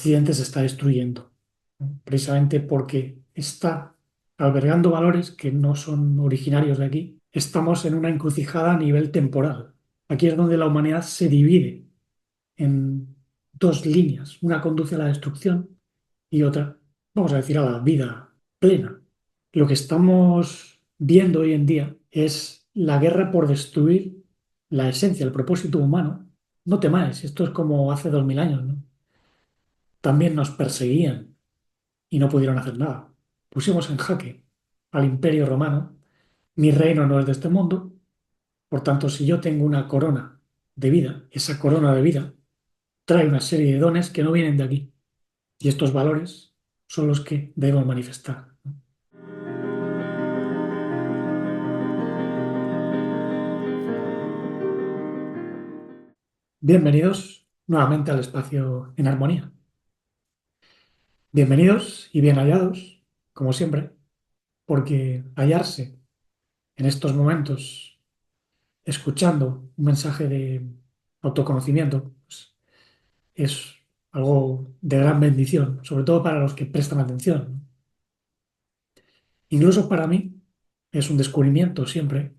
Occidente se está destruyendo, ¿no? Precisamente porque está albergando valores que no son originarios de aquí. Estamos en una encrucijada a nivel temporal. Aquí es donde la humanidad se divide en dos líneas. Una conduce a la destrucción y otra, vamos a decir, a la vida plena. Lo que estamos viendo hoy en día es la guerra por destruir la esencia, el propósito humano. No temáis, esto es como hace 2000 años, ¿no? También nos perseguían y no pudieron hacer nada. Pusimos en jaque al Imperio Romano. Mi reino no es de este mundo, por tanto, si yo tengo una corona de vida, esa corona de vida trae una serie de dones que no vienen de aquí. Y estos valores son los que debemos manifestar. Bienvenidos nuevamente al espacio en armonía. Bienvenidos y bien hallados, como siempre, porque hallarse en estos momentos escuchando un mensaje de autoconocimiento pues, es algo de gran bendición, sobre todo para los que prestan atención. Incluso para mí es un descubrimiento siempre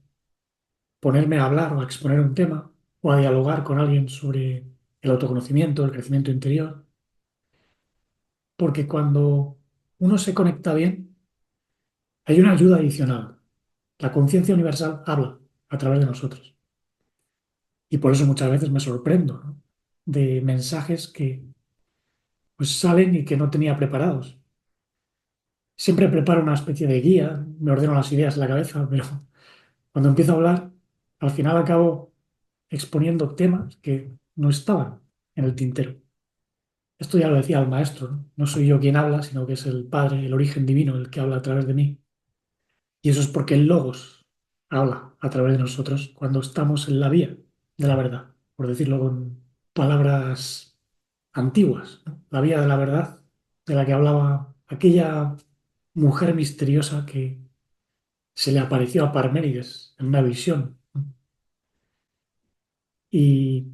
ponerme a hablar o a exponer un tema o a dialogar con alguien sobre el autoconocimiento, el crecimiento interior, porque cuando uno se conecta bien, hay una ayuda adicional. La conciencia universal habla a través de nosotros. Y por eso muchas veces me sorprendo, ¿no? De mensajes que pues, salen y que no tenía preparados. Siempre preparo una especie de guía, me ordeno las ideas en la cabeza, pero cuando empiezo a hablar, al final acabo exponiendo temas que no estaban en el tintero. Esto ya lo decía el maestro, ¿no? No soy yo quien habla, sino que es el Padre, el origen divino, el que habla a través de mí. Y eso es porque el Logos habla a través de nosotros cuando estamos en la vía de la verdad, por decirlo con palabras antiguas, ¿no? La vía de la verdad de la que hablaba aquella mujer misteriosa que se le apareció a Parménides en una visión, ¿no? Y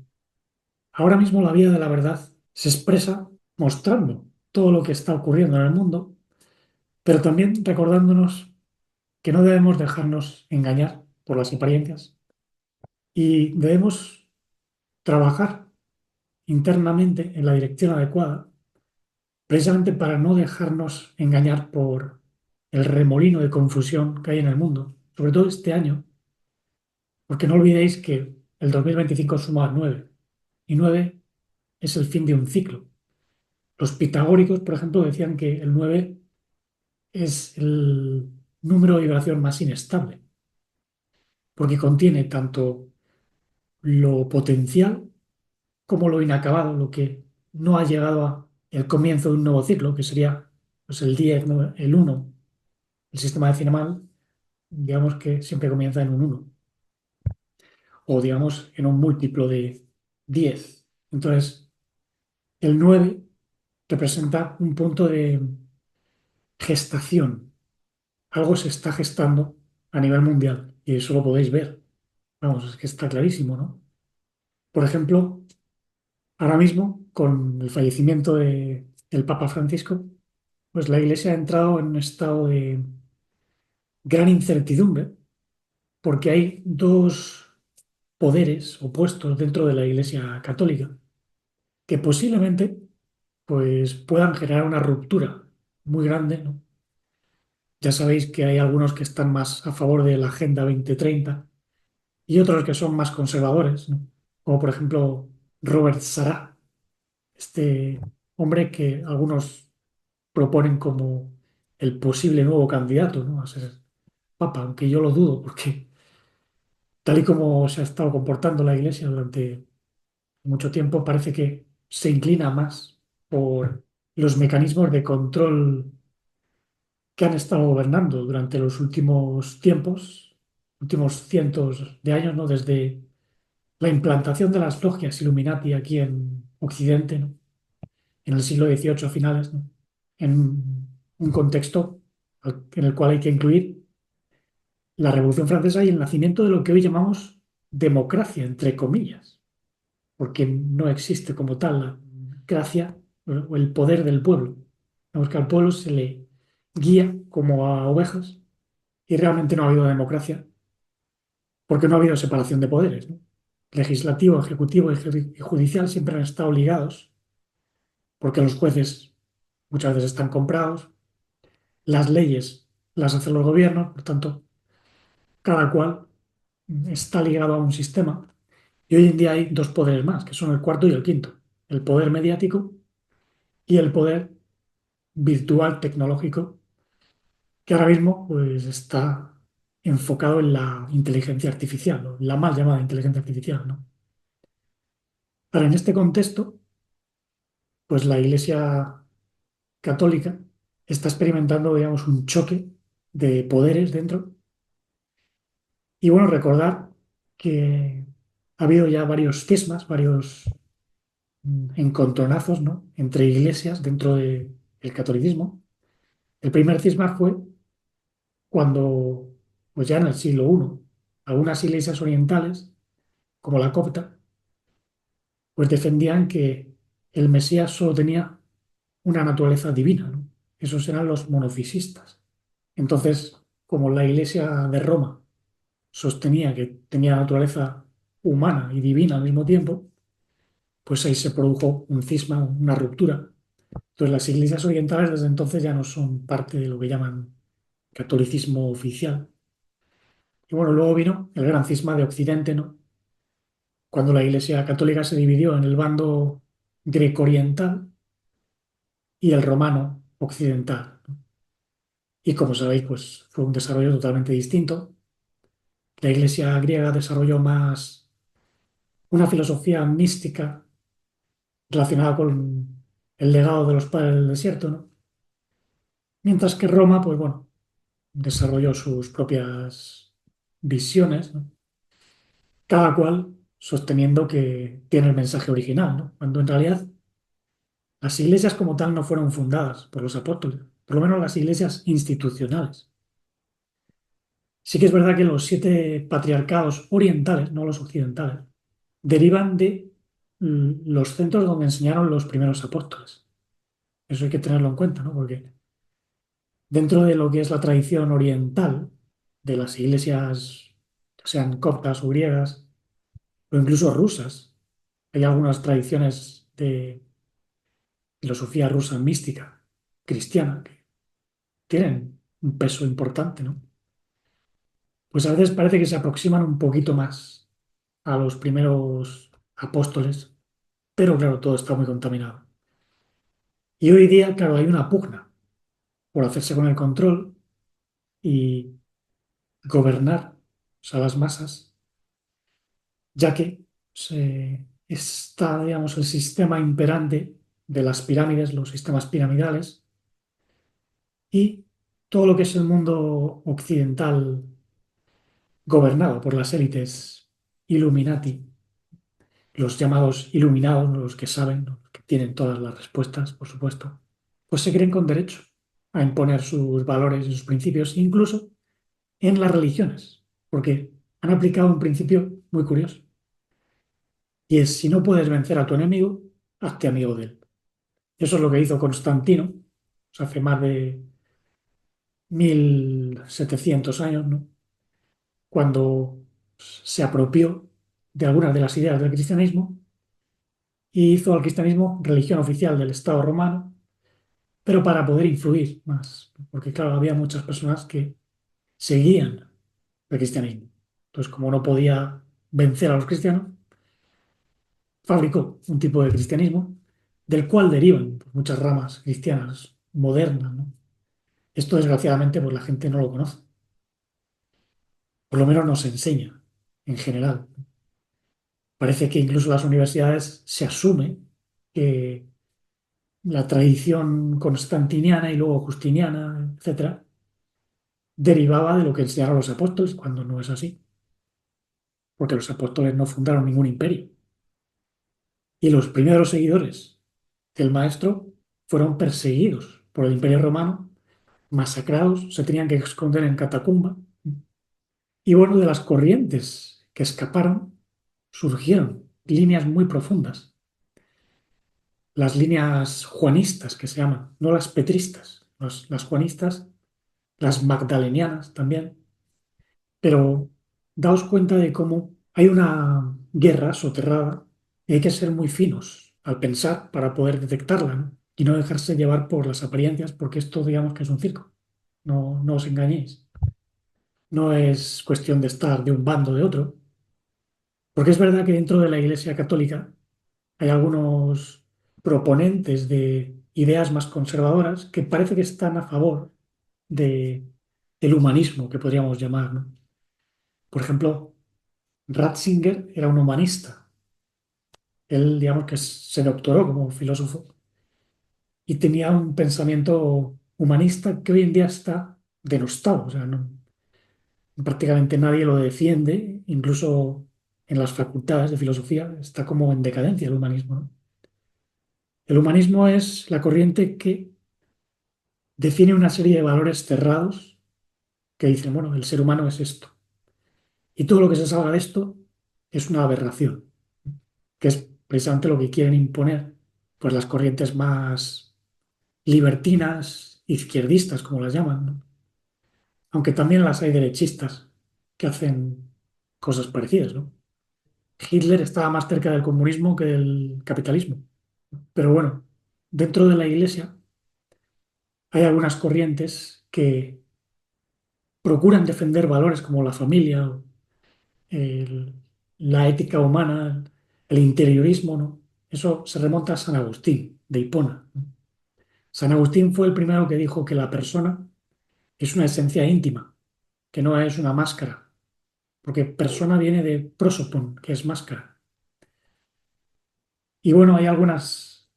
ahora mismo la vía de la verdad se expresa mostrando todo lo que está ocurriendo en el mundo, pero también recordándonos que no debemos dejarnos engañar por las apariencias y debemos trabajar internamente en la dirección adecuada, precisamente para no dejarnos engañar por el remolino de confusión que hay en el mundo, sobre todo este año, porque no olvidéis que el 2025 suma 9 y 9 es el fin de un ciclo. Los pitagóricos, por ejemplo, decían que el 9 es el número de vibración más inestable, porque contiene tanto lo potencial como lo inacabado, lo que no ha llegado a el comienzo de un nuevo ciclo, que sería pues, el 10, ¿no? El 1. El sistema decimal, digamos que siempre comienza en un 1, o digamos en un múltiplo de 10. Entonces, el 9 representa un punto de gestación. Algo se está gestando a nivel mundial y eso lo podéis ver. Vamos, es que está clarísimo, ¿no? Por ejemplo, ahora mismo, con el fallecimiento del Papa Francisco, pues la Iglesia ha entrado en un estado de gran incertidumbre porque hay dos poderes opuestos dentro de la Iglesia católica que posiblemente pues, puedan generar una ruptura muy grande, ¿no? Ya sabéis que hay algunos que están más a favor de la Agenda 2030 y otros que son más conservadores, ¿no? Como por ejemplo Robert Sarah, este hombre que algunos proponen como el posible nuevo candidato, ¿no? A ser papa, aunque yo lo dudo, porque tal y como se ha estado comportando la Iglesia durante mucho tiempo, parece que se inclina más por los mecanismos de control que han estado gobernando durante los últimos tiempos, últimos cientos de años, ¿no? Desde la implantación de las logias Illuminati aquí en Occidente, ¿no? En el siglo XVIII a finales, ¿no? En un contexto en el cual hay que incluir la Revolución Francesa y el nacimiento de lo que hoy llamamos democracia, entre comillas, porque no existe como tal la democracia, o el poder del pueblo. Vemos que al pueblo se le guía como a ovejas y realmente no ha habido democracia porque no ha habido separación de poderes, ¿no? Legislativo, ejecutivo y judicial siempre han estado ligados porque los jueces muchas veces están comprados, las leyes las hacen los gobiernos, por tanto, cada cual está ligado a un sistema. Y hoy en día hay dos poderes más, que son el cuarto y el quinto, el poder mediático y el poder virtual tecnológico, que ahora mismo pues, está enfocado en la inteligencia artificial, o la mal llamada inteligencia artificial, ¿no? Ahora, en este contexto, pues la Iglesia Católica está experimentando, digamos, un choque de poderes dentro. Y bueno, recordar que ha habido ya varios cismas, varios encontronazos, ¿no? Entre iglesias dentro del catolicismo. El primer cisma fue cuando, pues ya en el siglo I, algunas iglesias orientales, como la copta, pues defendían que el Mesías solo tenía una naturaleza divina, ¿no? Esos eran los monofisistas. Entonces, como la iglesia de Roma sostenía que tenía naturaleza humana y divina al mismo tiempo, pues ahí se produjo un cisma, una ruptura. Entonces, las iglesias orientales desde entonces ya no son parte de lo que llaman catolicismo oficial. Y bueno, luego vino el gran cisma de Occidente, ¿no? Cuando la Iglesia Católica se dividió en el bando greco-oriental y el romano occidental, ¿no? Y como sabéis, pues fue un desarrollo totalmente distinto. La Iglesia griega desarrolló más una filosofía mística relacionada con el legado de los padres del desierto, ¿no? Mientras que Roma, pues bueno, desarrolló sus propias visiones, ¿no? Cada cual sosteniendo que tiene el mensaje original, ¿no? Cuando en realidad las iglesias como tal no fueron fundadas por los apóstoles, por lo menos las iglesias institucionales. Sí que es verdad que los siete patriarcados orientales, no los occidentales, derivan de los centros donde enseñaron los primeros apóstoles. Eso hay que tenerlo en cuenta, ¿no? Porque dentro de lo que es la tradición oriental, de las iglesias, sean coptas o griegas, o incluso rusas, hay algunas tradiciones de filosofía rusa mística, cristiana, que tienen un peso importante, ¿no? Pues a veces parece que se aproximan un poquito más a los primeros apóstoles, pero claro, todo está muy contaminado. Y hoy día, claro, hay una pugna por hacerse con el control y gobernar, o sea, las masas, ya que está, digamos, el sistema imperante de las pirámides, los sistemas piramidales, y todo lo que es el mundo occidental gobernado por las élites Illuminati, los llamados iluminados, los que saben, los que tienen todas las respuestas, por supuesto, pues se creen con derecho a imponer sus valores y sus principios, incluso en las religiones, porque han aplicado un principio muy curioso, y es si no puedes vencer a tu enemigo, hazte amigo de él. Eso es lo que hizo Constantino, o sea, hace más de 1700 años, ¿no? Cuando se apropió de algunas de las ideas del cristianismo y hizo al cristianismo religión oficial del Estado romano, pero para poder influir más, porque claro, había muchas personas que seguían el cristianismo. Entonces, como no podía vencer a los cristianos, fabricó un tipo de cristianismo del cual derivan muchas ramas cristianas modernas, ¿no? Esto, desgraciadamente, pues la gente no lo conoce, por lo menos no se enseña en general. Parece que incluso en las universidades se asume que la tradición constantiniana y luego justiniana, etcétera, derivaba de lo que enseñaron los apóstoles, cuando no es así, porque los apóstoles no fundaron ningún imperio. Y los primeros seguidores del maestro fueron perseguidos por el imperio romano, masacrados, se tenían que esconder en catacumba. Y bueno, de las corrientes que escaparon, surgieron líneas muy profundas las líneas juanistas que se llaman, no las petristas, las juanistas, las magdalenianas también, pero daos cuenta de cómo hay una guerra soterrada y hay que ser muy finos al pensar para poder detectarla, ¿no? Y no dejarse llevar por las apariencias, porque esto digamos que es un circo. No, no os engañéis. No es cuestión de estar de un bando o de otro, porque es verdad que dentro de la Iglesia Católica hay algunos proponentes de ideas más conservadoras que parece que están a favor de, del humanismo, que podríamos llamar, ¿no? Por ejemplo, Ratzinger era un humanista. Él, digamos que se doctoró como filósofo y tenía un pensamiento humanista que hoy en día está denostado. O sea, prácticamente nadie lo defiende, incluso en las facultades de filosofía está como en decadencia el humanismo, ¿no? El humanismo es la corriente que define una serie de valores cerrados que dicen, bueno, el ser humano es esto. Y todo lo que se salga de esto es una aberración, que es precisamente lo que quieren imponer pues las corrientes más libertinas, izquierdistas, como las llaman, ¿no? Aunque también las hay derechistas que hacen cosas parecidas, ¿no? Hitler estaba más cerca del comunismo que del capitalismo. Pero bueno, dentro de la Iglesia hay algunas corrientes que procuran defender valores como la familia, el- la ética humana, el interiorismo, ¿no? Eso se remonta a San Agustín, de Hipona, ¿no? San Agustín fue el primero que dijo que la persona es una esencia íntima, que no es una máscara, porque persona viene de prosopon, que es máscara. Y bueno, hay algunas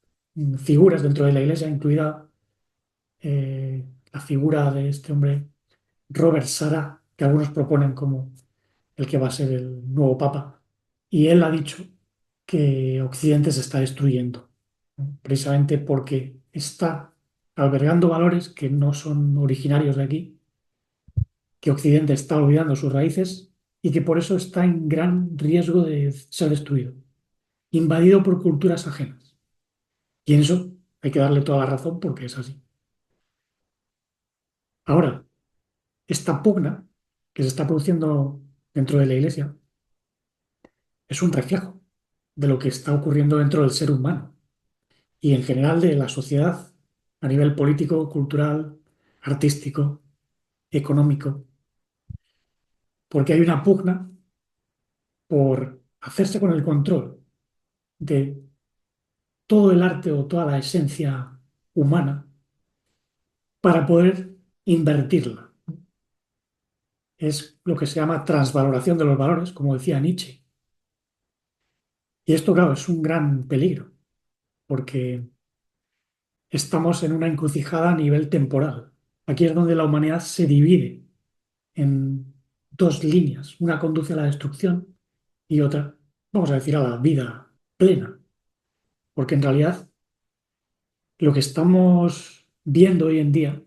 figuras dentro de la Iglesia, incluida la figura de este hombre, Robert Sara, que algunos proponen como el que va a ser el nuevo papa. Y él ha dicho que Occidente se está destruyendo, ¿no? Precisamente porque está albergando valores que no son originarios de aquí, que Occidente está olvidando sus raíces y que por eso está en gran riesgo de ser destruido, invadido por culturas ajenas. Y en eso hay que darle toda la razón porque es así. Ahora, esta pugna que se está produciendo dentro de la Iglesia es un reflejo de lo que está ocurriendo dentro del ser humano y en general de la sociedad a nivel político, cultural, artístico, económico, porque hay una pugna por hacerse con el control de todo el arte o toda la esencia humana para poder invertirla. Es lo que se llama transvaloración de los valores, como decía Nietzsche. Y esto, claro, es un gran peligro, porque estamos en una encrucijada a nivel temporal. Aquí es donde la humanidad se divide en dos líneas. Una conduce a la destrucción y otra, vamos a decir, a la vida plena. Porque en realidad lo que estamos viendo hoy en día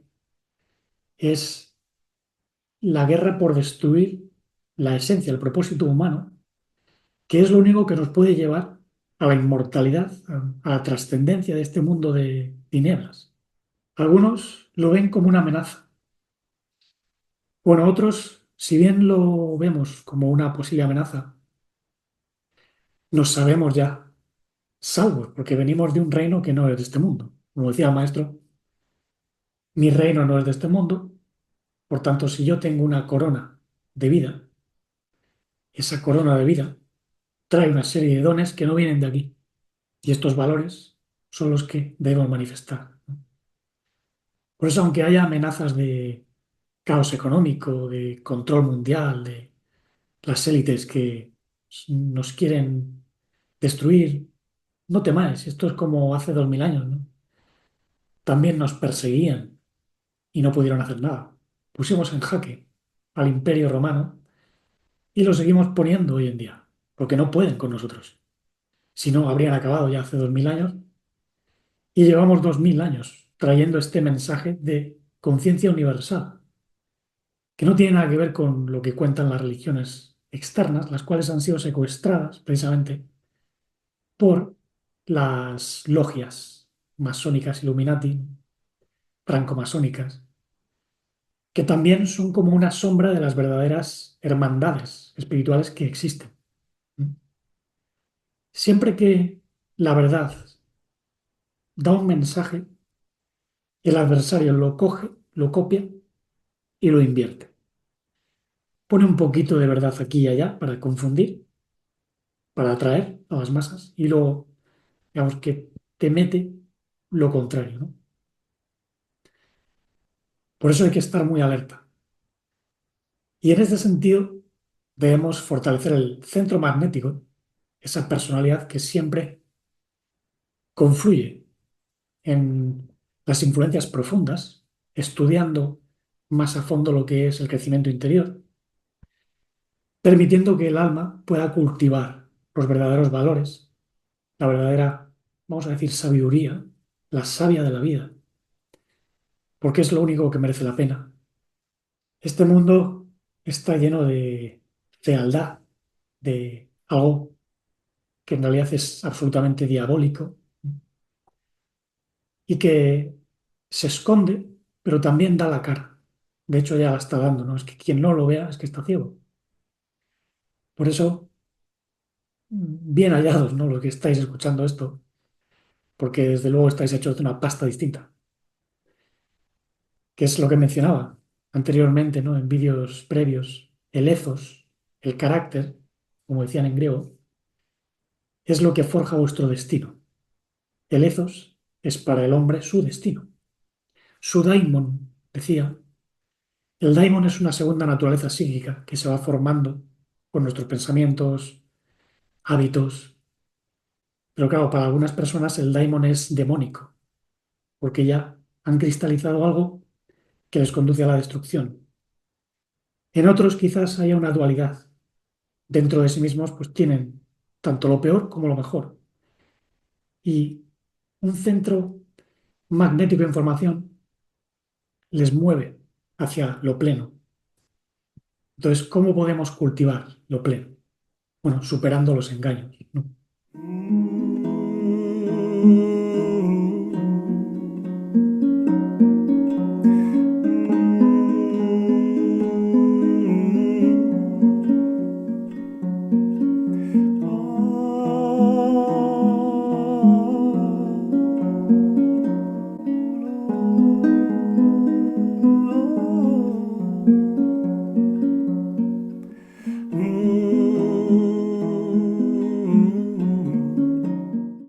es la guerra por destruir la esencia, el propósito humano, que es lo único que nos puede llevar a la inmortalidad, a la trascendencia de este mundo de tinieblas. Algunos lo ven como una amenaza. Bueno, otros, si bien lo vemos como una posible amenaza, nos sabemos ya salvos, porque venimos de un reino que no es de este mundo. Como decía el maestro, mi reino no es de este mundo, por tanto, si yo tengo una corona de vida, esa corona de vida trae una serie de dones que no vienen de aquí. Y estos valores son los que debemos manifestar, ¿no? Por eso, aunque haya amenazas de caos económico, de control mundial, de las élites que nos quieren destruir, no temáis, esto es como hace 2000 años, ¿no? También nos perseguían y no pudieron hacer nada. Pusimos en jaque al Imperio Romano y lo seguimos poniendo hoy en día, porque no pueden con nosotros. Si no, habrían acabado ya hace 2000 años y llevamos 2000 años trayendo este mensaje de conciencia universal, que no tiene nada que ver con lo que cuentan las religiones externas, las cuales han sido secuestradas precisamente por las logias masónicas Illuminati, francomasónicas, que también son como una sombra de las verdaderas hermandades espirituales que existen. Siempre que la verdad da un mensaje, el adversario lo coge, lo copia y lo invierte. Pone un poquito de verdad aquí y allá para confundir, para atraer a las masas y luego, digamos que te mete lo contrario, ¿no? Por eso hay que estar muy alerta. Y en este sentido debemos fortalecer el centro magnético, esa personalidad que siempre confluye en las influencias profundas, estudiando más a fondo lo que es el crecimiento interior, permitiendo que el alma pueda cultivar los verdaderos valores, la verdadera, vamos a decir, sabiduría, la savia de la vida, porque es lo único que merece la pena. Este mundo está lleno de fealdad, de algo que en realidad es absolutamente diabólico y que se esconde, pero también da la cara. De hecho, ya la está dando, ¿no? Es que quien no lo vea es que está ciego. Por eso, bien hallados, ¿no? Los que estáis escuchando esto, porque desde luego estáis hechos de una pasta distinta, que es lo que mencionaba anteriormente, ¿no? En vídeos previos, el ethos, el carácter, como decían en griego, es lo que forja vuestro destino. El ethos es para el hombre su destino. Su daimon, decía, el daimon es una segunda naturaleza psíquica que se va formando con nuestros pensamientos, hábitos, pero claro, para algunas personas el daimon es demónico, porque ya han cristalizado algo que les conduce a la destrucción. En otros quizás haya una dualidad. Dentro de sí mismos pues tienen tanto lo peor como lo mejor. Y un centro magnético de información les mueve hacia lo pleno. Entonces, ¿cómo podemos cultivar lo pleno? Bueno, superando los engaños, ¿no?